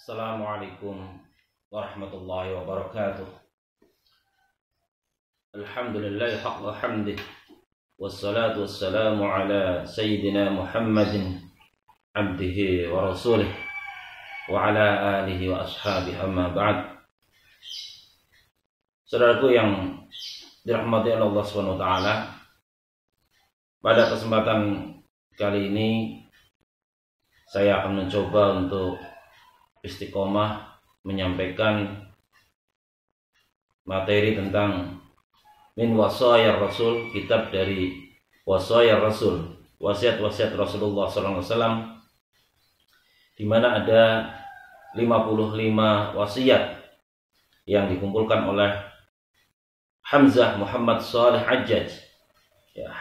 Assalamualaikum warahmatullahi wabarakatuh. Alhamdulillah haqqa hamdih. Wassalatu wassalamu ala sayyidina Muhammadin abdihi wa rasulih wa ala alihi wa ashabihi amma ba'd. Saudaraku yang dirahmati Allah Subhanahu wa taala, pada kesempatan kali ini saya akan mencoba untuk istiqomah menyampaikan materi tentang min wasaya Rasul, kitab dari wasaya Rasul, wasiat-wasiat Rasulullah SAW, di mana ada 55 wasiat yang dikumpulkan oleh Hamzah Muhammad Shalih Hajjaj.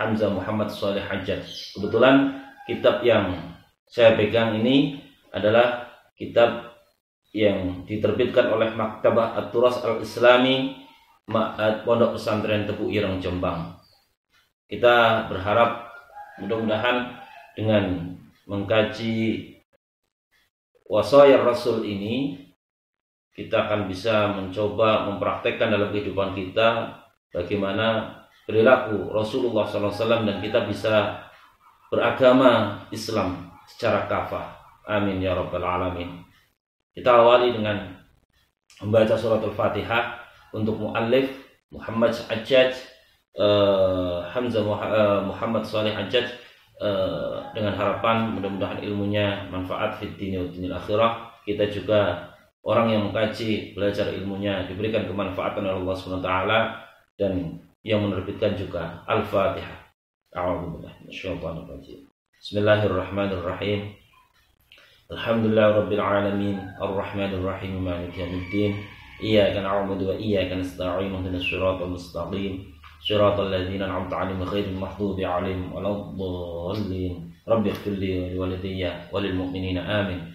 Hamzah Muhammad Shalih Hajjaj. Kebetulan kitab yang saya pegang ini adalah kitab yang diterbitkan oleh Maktabah At-Turas Al-Islami Pondok Pesantren Tebu Ireng Jombang. Kita berharap mudah-mudahan dengan mengkaji wasaya Rasul ini, kita akan bisa mencoba mempraktekkan dalam kehidupan kita bagaimana perilaku Rasulullah SAW, dan kita bisa beragama Islam secara kafah. Amin ya rabbal alamin. Kita awali dengan membaca surat Al-Fatihah untuk muallif Muhammad Hajjaj, Hamzah Muhammad Shalih Hajjaj, dengan harapan mudah-mudahan ilmunya manfaat fid dunya wa dinil akhirah. Kita juga orang yang mengkaji, belajar ilmunya diberikan kemanfaatan oleh Allah Subhanahu wa taala, dan yang menerbitkan juga. Al-Fatihah. A'udzubillahi minasyaitonir rajim. Bismillahirrahmanirrahim. Alhamdulillah rabbil alamin, arrahmanir rahim, maliki yaumiddin. Iyyaka na'budu wa iyyaka nasta'in, ihdinas siratal mustaqim, siratal ladzina an'amta 'alaihim ghairil maghdubi 'alaihim waladdallin. Rabbi ighfirli wa liwalidayya wa lil mu'minina amin.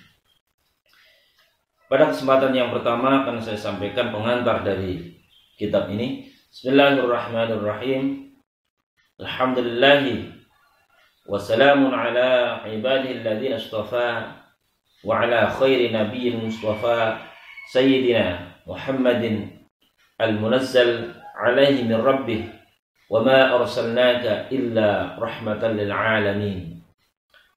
Pada kesempatan yang pertama akan saya sampaikan pengantar dari kitab ini. Bismillahirrahmanirrahim. Alhamdulillahi wassalamun ala ibadihi alladzina istafa wa ala khairi nabiyyin mustafa sayyidina Muhammadin al-munazzal alaihi min rabbih wa ma arsalnaka illa rahmatan lil alamin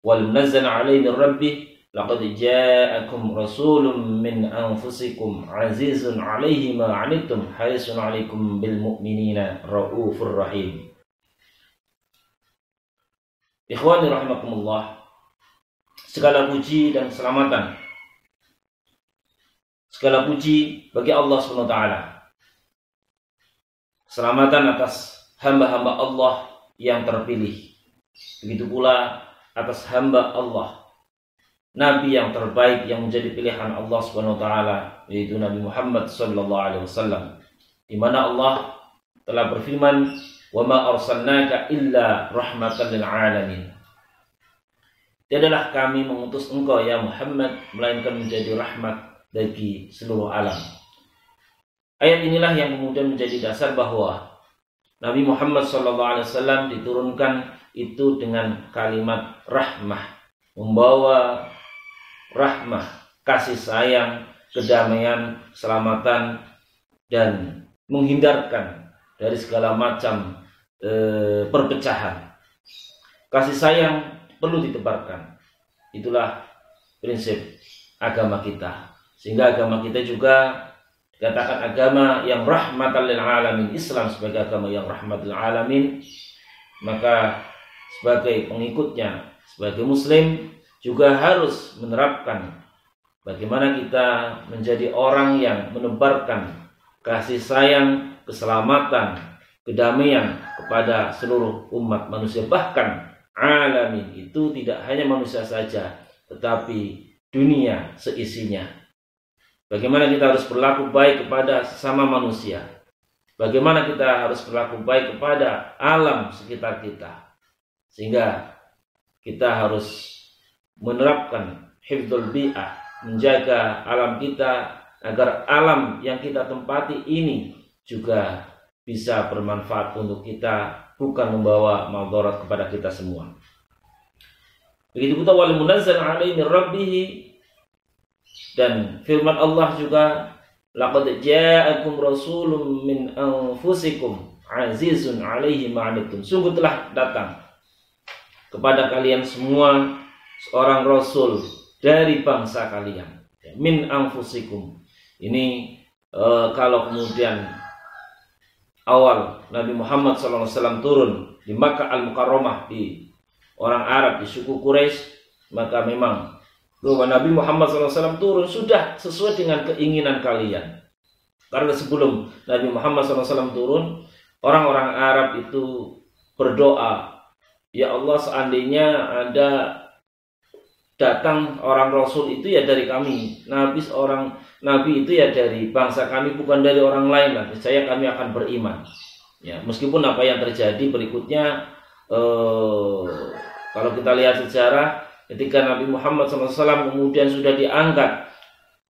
wal munazzal alaihi min rabbih laqad ja'akum rasulun min anfusikum azizun alaihi ma 'anittum harisun 'alaikum bil mu'minina raufur rahim. Ikhwani rahimakumullah, segala puji dan keselamatan, segala puji bagi Allah SWT. Keselamatan atas hamba-hamba Allah yang terpilih. Begitu pula atas hamba Allah, Nabi yang terbaik yang menjadi pilihan Allah SWT, yaitu Nabi Muhammad SAW, di mana Allah telah berfirman, wa ma arsalnaka illa rahmatan lil alamin. Tiadalah kami mengutus engkau ya Muhammad melainkan menjadi rahmat bagi seluruh alam. Ayat inilah yang kemudian menjadi dasar bahwa Nabi Muhammad SAW diturunkan itu dengan kalimat rahmah, membawa rahmah, kasih sayang, kedamaian, keselamatan, dan menghindarkan dari segala macam perpecahan. Kasih sayang perlu ditebarkan. Itulah prinsip agama kita. Sehingga agama kita juga dikatakan agama yang rahmatan lil alamin. Islam sebagai agama yang rahmatan lil alamin, maka sebagai pengikutnya, sebagai muslim juga harus menerapkan bagaimana kita menjadi orang yang menebarkan kasih sayang, keselamatan, kedamaian kepada seluruh umat manusia. Bahkan alamin itu tidak hanya manusia saja, tetapi dunia seisinya. Bagaimana kita harus berlaku baik kepada sesama manusia, bagaimana kita harus berlaku baik kepada alam sekitar kita, sehingga kita harus menerapkan hifdzul bi'ah, menjaga alam kita agar alam yang kita tempati ini juga bisa bermanfaat untuk kita, bukan membawa madarat kepada kita semua. Begitu pula wal munazzal alaihi min rabbih, Dan firman Allah juga, laqad ja'akum rasulun min anfusikum azizun 'alaihi ma 'anittum. Sungguh telah datang kepada kalian semua seorang rasul dari bangsa kalian. Min anfusikum. Ini kalau kemudian awal Nabi Muhammad SAW turun di Makkah Al-Mukarramah, di orang Arab, di suku Quraisy, maka memang bahwa Nabi Muhammad SAW turun sudah sesuai dengan keinginan kalian. Karena sebelum Nabi Muhammad SAW turun, orang-orang Arab itu berdoa, ya Allah, seandainya ada datang orang Rasul itu ya dari kami, Nabi itu ya dari bangsa kami, bukan dari orang lain. Saya kami akan beriman. Ya, meskipun apa yang terjadi berikutnya, kalau kita lihat sejarah, ketika Nabi Muhammad SAW kemudian sudah diangkat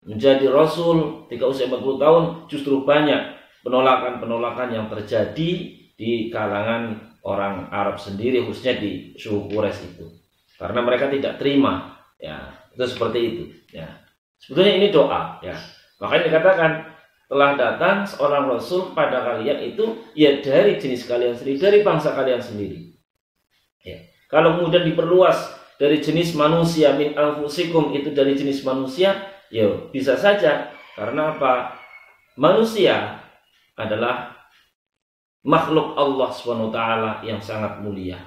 menjadi Rasul ketika usia 40 tahun, justru banyak penolakan-penolakan yang terjadi di kalangan orang Arab sendiri, khususnya di suku Quraisy itu, karena mereka tidak terima. Ya, itu seperti itu. Ya, sebetulnya ini doa. Ya, makanya dikatakan telah datang seorang Rasul pada kalian itu ya dari jenis kalian sendiri, dari bangsa kalian sendiri. Ya, kalau kemudian diperluas dari jenis manusia, min anfusikum, itu dari jenis manusia, ya bisa saja. Karena apa? Manusia adalah makhluk Allah SWT yang sangat mulia.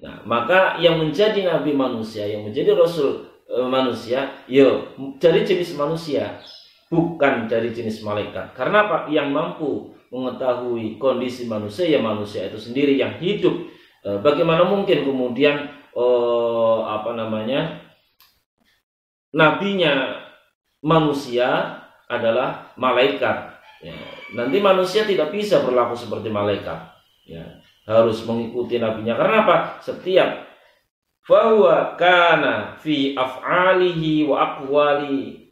Nah, maka yang menjadi nabi manusia, yang menjadi rasul manusia, ya dari jenis manusia, bukan dari jenis malaikat. Karena apa? Yang mampu mengetahui kondisi manusia, ya manusia itu sendiri yang hidup. Bagaimana mungkin kemudian nabinya manusia adalah malaikat? Ya, nanti manusia tidak bisa berlaku seperti malaikat. Ya, harus mengikuti nabinya. Karena apa? Setiap fahuwa kana fi af'alihi wa aqwali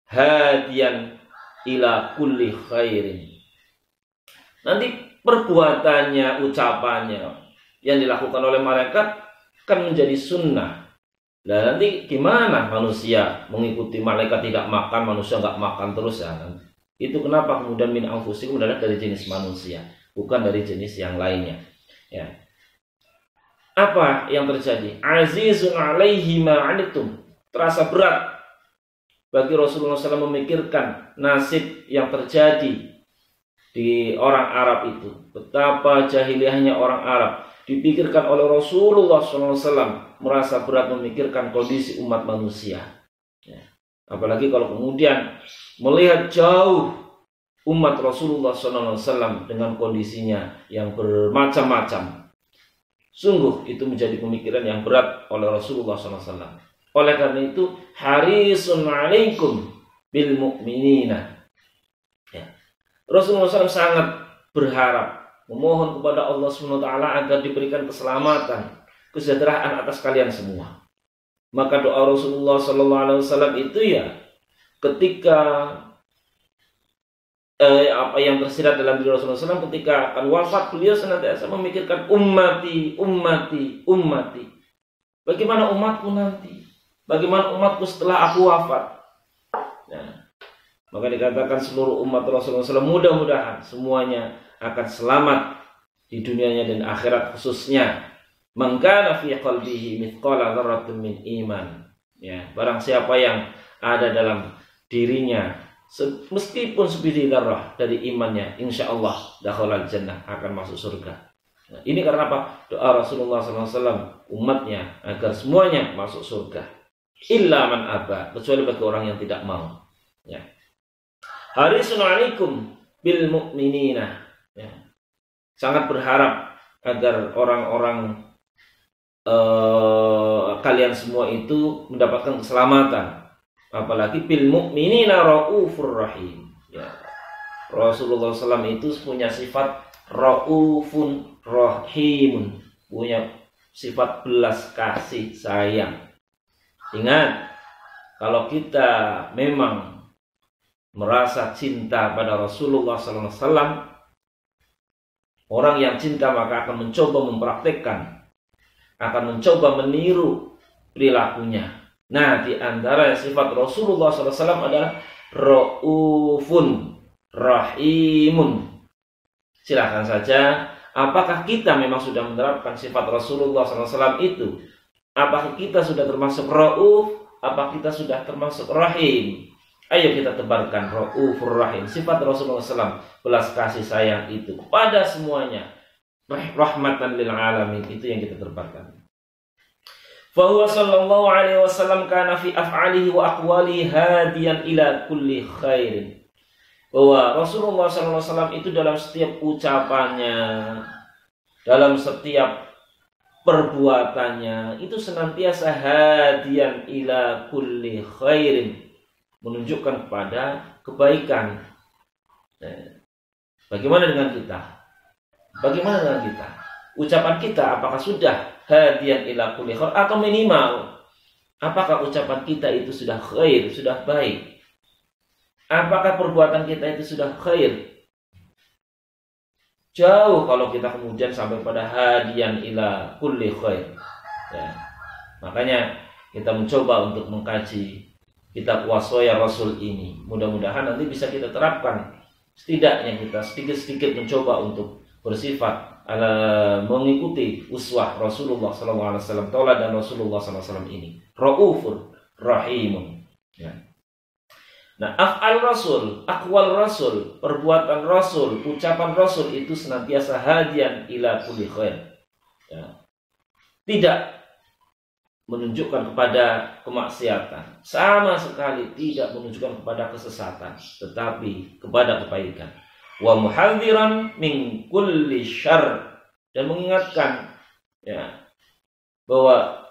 hadiyan ila kulli khairin. Nanti perbuatannya, ucapannya yang dilakukan oleh malaikat kan menjadi sunnah. Nah, nanti gimana manusia mengikuti malaikat tidak makan, manusia nggak makan terus ya? Itu kenapa kemudian min anfusikum adalah dari jenis manusia, bukan dari jenis yang lainnya. Ya. Apa yang terjadi? Azizun 'alaihi ma 'anittum. Terasa berat bagi Rasulullah SAW memikirkan nasib yang terjadi di orang Arab itu. Betapa jahiliyahnya orang Arab. Dipikirkan oleh Rasulullah SAW, merasa berat memikirkan kondisi umat manusia. Ya. Apalagi kalau kemudian melihat jauh umat Rasulullah SAW dengan kondisinya yang bermacam-macam. Sungguh itu menjadi pemikiran yang berat oleh Rasulullah SAW. Oleh karena itu, harisun 'alaikum bil mu'minina. Ya. Rasulullah SAW sangat berharap, memohon kepada Allah SWT agar diberikan keselamatan, kesejahteraan atas kalian semua. Maka doa Rasulullah SAW itu ya ketika apa yang tersirat dalam diri Rasulullah SAW ketika akan wafat, beliau senantiasa memikirkan ummati, ummati, ummati. Bagaimana umatku nanti? Bagaimana umatku setelah aku wafat? Nah, maka dikatakan seluruh umat Rasulullah SAW mudah-mudahan semuanya akan selamat di dunianya dan akhirat, khususnya man kana fi qalbihi mithqala dzarratin min iman. Ya, barang siapa yang ada dalam dirinya meskipun sebiji dzarrah dari imannya, insyaallah dakhalal jannah, akan masuk surga. Nah, ini karena apa? Doa Rasulullah SAW umatnya agar semuanya masuk surga. Illa man aba, kecuali bagi orang yang tidak mau. Ya. Harisun 'alaikum bil mu'minina. Ya. Sangat berharap agar orang-orang kalian semua itu mendapatkan keselamatan. Apalagi bil mu'minina raufur rahim. Ya. Rasulullah SAW itu punya sifat raufun rahimun, punya sifat belas kasih sayang. Ingat, kalau kita memang merasa cinta pada Rasulullah SAW, orang yang cinta maka akan mencoba mempraktekkan, akan mencoba meniru perilakunya. Nah, di antara sifat Rasulullah SAW adalah Raufun Rahimun. Silakan saja, apakah kita memang sudah menerapkan sifat Rasulullah SAW itu? Apakah kita sudah termasuk Rauf? Apakah kita sudah termasuk Rahim? Ayo kita tebarkan Raufur Rahim. Sifat Rasulullah SAW, belas kasih sayang itu kepada semuanya, rahmatan lil alamin, itu yang kita tebarkan. Fahuwa sallallahu alaihi wasallam kana fi af'alihi wa aqwalihi hadiyan ila kulli khairin. Bahwa Rasulullah sallallahu alaihi wasallam itu dalam setiap ucapannya, dalam setiap perbuatannya itu senantiasa hadiyan ila kulli khairin, menunjukkan kepada kebaikan. Bagaimana dengan kita? Bagaimana dengan kita? Ucapan kita apakah sudah hadiyan ila kulli khair, atau minimal apakah ucapan kita itu sudah khair, sudah baik? Apakah perbuatan kita itu sudah khair? Jauh kalau kita kemudian sampai pada hadiyan ila kulli khair. Ya. Makanya kita mencoba untuk mengkaji kitab Wasaya Rasul ini. Mudah-mudahan nanti bisa kita terapkan. Setidaknya kita sedikit-sedikit mencoba untuk bersifat mengikuti uswah Rasulullah SAW, tauladan Rasulullah SAW ini. Raufur Rahimun. Ya. Nah, af'al Rasul, aqwal Rasul, perbuatan Rasul, ucapan Rasul itu senantiasa hadiyan ila kulli khair. Ya. Tidak menunjukkan kepada kemaksiatan, sama sekali tidak menunjukkan kepada kesesatan, tetapi kepada kebaikan. Wa muhaddziran min kulli syarr, dan mengingatkan ya bahwa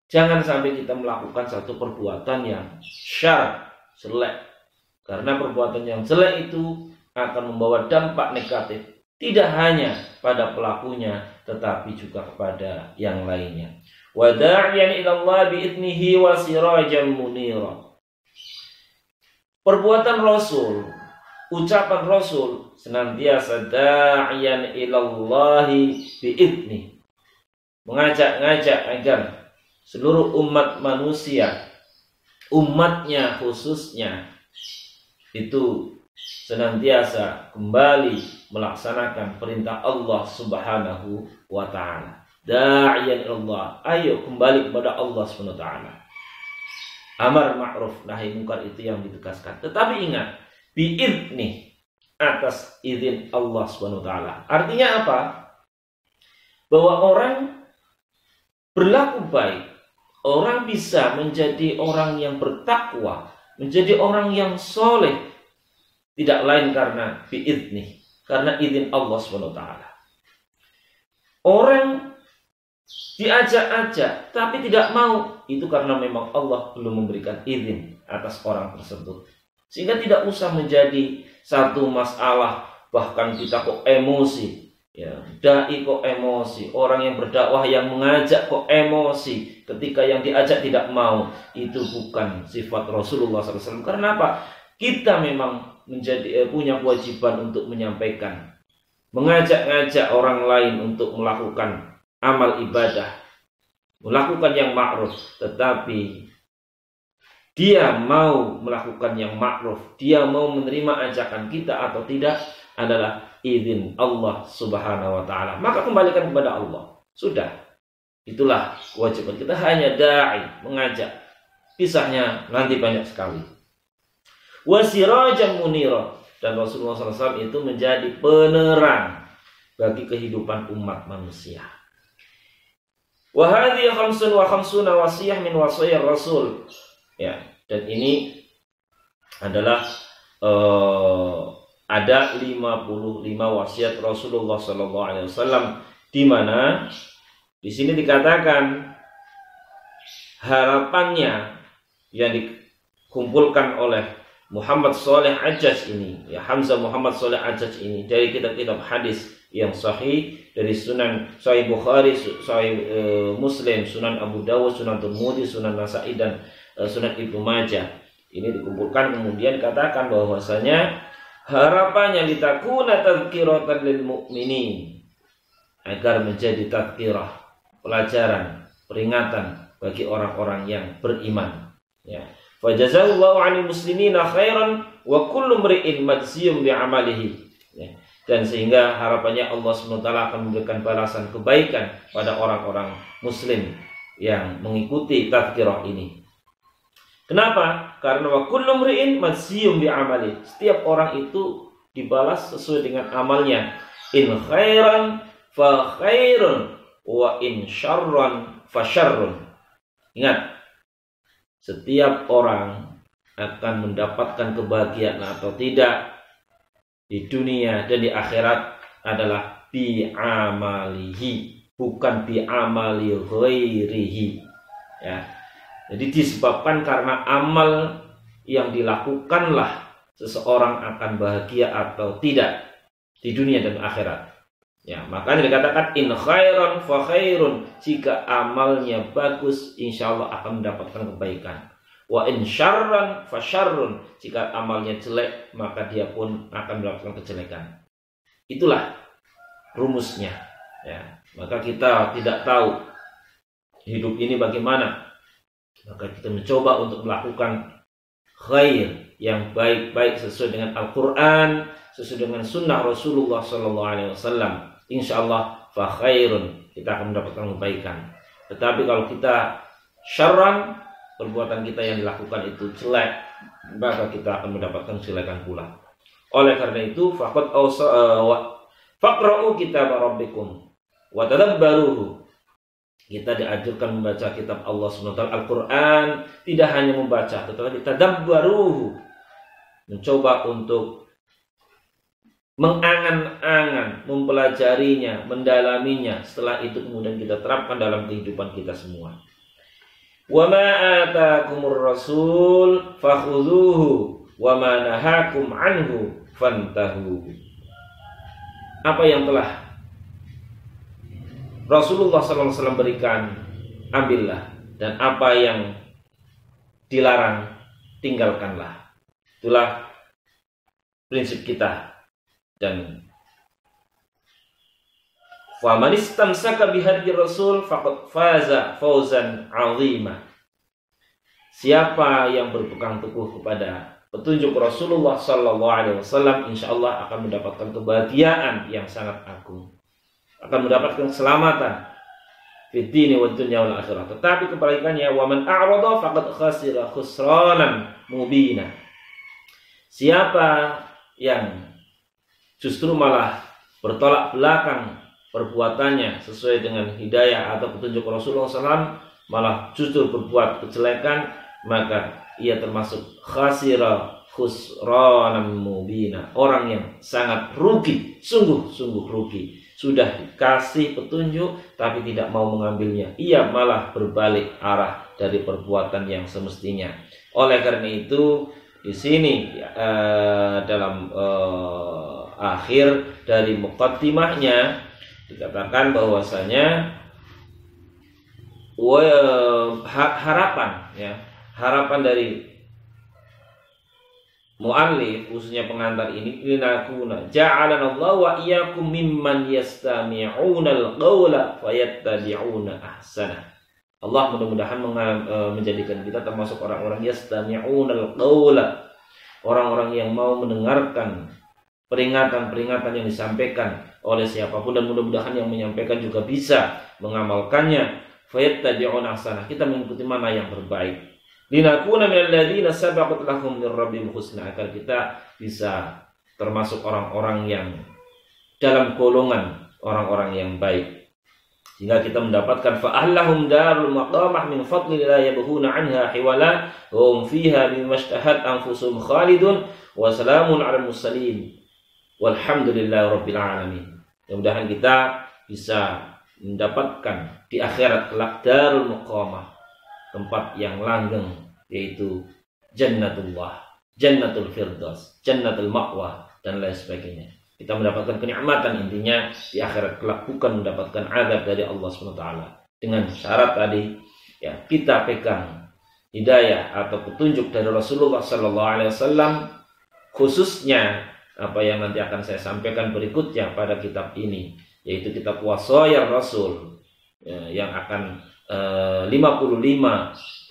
jangan sampai kita melakukan satu perbuatan yang syarr, jelek, karena perbuatan yang jelek itu akan membawa dampak negatif tidak hanya pada pelakunya tetapi juga kepada yang lainnya. Wa da'iyan ila Allah bi idnihi wa sirajan munira. Perbuatan Rasul, ucapan Rasul senantiasa da'iyan ilallahi bi'idni, mengajak-ngajak agar seluruh umat manusia, umatnya khususnya, itu senantiasa kembali melaksanakan perintah Allah Subhanahu wa ta'ala. Da'iyan ilallah, ayo kembali kepada Allah Subhanahu wa ta'ala. Amar ma'ruf nahi munkar itu yang ditegaskan. Tetapi ingat, bi'idni, atas izin Allah Subhanahu wa ta'ala. Artinya apa? Bahwa orang berlaku baik, orang bisa menjadi orang yang bertakwa, menjadi orang yang soleh, tidak lain karena bi'idni, karena izin Allah Subhanahu wa ta'ala. Orang diajak-ajak tapi tidak mau, itu karena memang Allah belum memberikan izin atas orang tersebut. Sehingga tidak usah menjadi satu masalah, bahkan kita kok emosi, ya, dai kok emosi, orang yang berdakwah yang mengajak kok emosi ketika yang diajak tidak mau. Itu bukan sifat Rasulullah SAW. Karena apa? Kita memang punya kewajiban untuk menyampaikan, mengajak-ngajak orang lain untuk melakukan amal ibadah, melakukan yang ma'ruf, tetapi dia mau melakukan yang ma'ruf, dia mau menerima ajakan kita atau tidak adalah izin Allah Subhanahu wa ta'ala. Maka kembalikan kepada Allah. Sudah. Itulah kewajiban kita, hanya da'i, mengajak. Kisahnya nanti banyak sekali. Wasirajan munira, dan Rasulullah SAW itu menjadi penerang bagi kehidupan umat manusia. Wa hadhihi 55 wasiyah min wasiyar Rasul. Ya, dan ini adalah ada 55 wasiat Rasulullah SAW, di mana di sini dikatakan harapannya yang dikumpulkan oleh Muhammad Shalih Ajaj ini, ya, Hamzah Muhammad Shalih Ajaj ini, dari kitab-kitab hadis yang sahih, dari Sunan Sahih Bukhari, Sahih Muslim, Sunan Abu Dawud, Sunan Tirmidzi, Sunan Nasa'i, dan Sunan Ibnu Majah. Ini dikumpulkan kemudian katakan bahwasanya harapannya litakuna tadzkiratan lil mu'minin, agar menjadi tadzkirah, pelajaran, peringatan bagi orang-orang yang beriman. Ya. Fajazallahu 'anil muslimina khairan wa kullu mri'in majziyun bi'amalihi. Ya. Dan sehingga harapannya Allah SWT akan memberikan balasan kebaikan pada orang-orang muslim yang mengikuti tazkirah ini. Kenapa? Karena wa kullu mri'in majziyun bi'amalihi. Setiap orang itu dibalas sesuai dengan amalnya. In khairan fa khairun wa in syarran fa syarrun. Ingat, setiap orang akan mendapatkan kebahagiaan atau tidak di dunia dan di akhirat adalah bi'amalihi, bukan bi'amali ghairihi. Ya. Jadi disebabkan karena amal yang dilakukanlah seseorang akan bahagia atau tidak di dunia dan akhirat. Ya, makanya dikatakan in khairan fa khairun, jika amalnya bagus insya Allah akan mendapatkan kebaikan. Wa in syarran fa syarrun, jika amalnya jelek maka dia pun akan mendapatkan kejelekan. Itulah rumusnya. Ya, maka kita tidak tahu hidup ini bagaimana, maka kita mencoba untuk melakukan khair yang baik-baik sesuai dengan Al-Quran, sesuai dengan sunnah Rasulullah SAW. Insya Allah fa khairun, kita akan mendapatkan kebaikan. Tetapi kalau kita syarran, perbuatan kita yang dilakukan itu jelek, maka kita akan mendapatkan kejelekan pula. Oleh karena itu faqra'u kitab rabbikum wa tadabbaruhu. Kita dianjurkan membaca kitab Allah SWT, Al-Quran, tidak hanya membaca, tetapi tadabbaruhu, mencoba untuk mengangan-angan, mempelajarinya, mendalaminya. Setelah itu kemudian kita terapkan dalam kehidupan kita semua. Wa ma ataakumur rasul fakhudhuhu wa ma nahakum anhu fantahu. Apa yang telah Rasulullah SAW berikan, ambillah, dan apa yang dilarang, tinggalkanlah. Itulah prinsip kita. Dan faman istamsaka bihadyi rasul faqad faza fawzan 'azima. Siapa yang berpegang teguh kepada petunjuk Rasulullah sallallahu alaihi wasallam, insyaallah akan mendapatkan kebahagiaan yang sangat agung. Akan mendapatkan keselamatan fid dini wad dunya wal akhirah. Tetapi kebalikannya, wa man a'rada faqad khasira khusranan mubina. Siapa yang justru malah bertolak belakang perbuatannya sesuai dengan hidayah atau petunjuk Rasulullah SAW, malah justru berbuat kejelekan, maka ia termasuk khasira khusranan mubina, orang yang sangat rugi, sungguh-sungguh rugi. Sudah dikasih petunjuk tapi tidak mau mengambilnya, ia malah berbalik arah dari perbuatan yang semestinya. Oleh karena itu di sini dalam akhir dari muqaddimahnya dikatakan bahwasanya harapan dari muallif, khususnya pengantar ini, linakuna ja'alana Allah wa iyyakum mimman yastami'una al-qawla fayattabi'una ahsana. Allah mudah-mudahan menjadikan kita termasuk orang-orang yastami'una al-qawla, orang-orang yang mau mendengarkan peringatan-peringatan yang disampaikan oleh siapapun, dan mudah-mudahan yang menyampaikan juga bisa mengamalkannya. Fayattabi'una ahsana, kita mengikuti mana yang terbaik. Linakuna minal ladzina sabaqat lahum mir rabbihim husna, agar kita bisa termasuk orang-orang yang dalam golongan orang-orang yang baik, sehingga kita mendapatkan fa'allahum darul maqamah min fadli la yabghuna anha hiwala wa hum fiha bimashtahat anfusuhum khalidun wa salamun 'alal mursalin walhamdulillahi rabbil alamin. Mudah-mudahan kita bisa mendapatkan di akhirat kelak darul maqamah, tempat yang langgeng, yaitu jannatullah, jannatul firdaus, jannatul ma'wa, dan lain sebagainya. Kita mendapatkan kenikmatan, intinya di akhirat kelak, bukan mendapatkan azab dari Allah SWT. Dengan syarat tadi, ya, kita pegang hidayah atau petunjuk dari Rasulullah SAW, khususnya apa yang nanti akan saya sampaikan berikutnya pada kitab ini, yaitu kitab Wasaya Rasul, ya, yang akan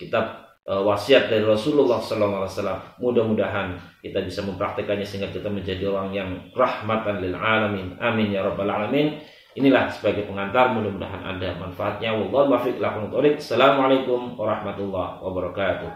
kitab wasiat dari Rasulullah SAW. Mudah-mudahan kita bisa mempraktikannya sehingga kita menjadi orang yang rahmatan lil alamin. Amin ya rabbal alamin. Inilah sebagai pengantar, mudah-mudahan ada manfaatnya. Wallahu muwaffiq ila aqwamit thoriq. Assalamualaikum warahmatullahi wabarakatuh.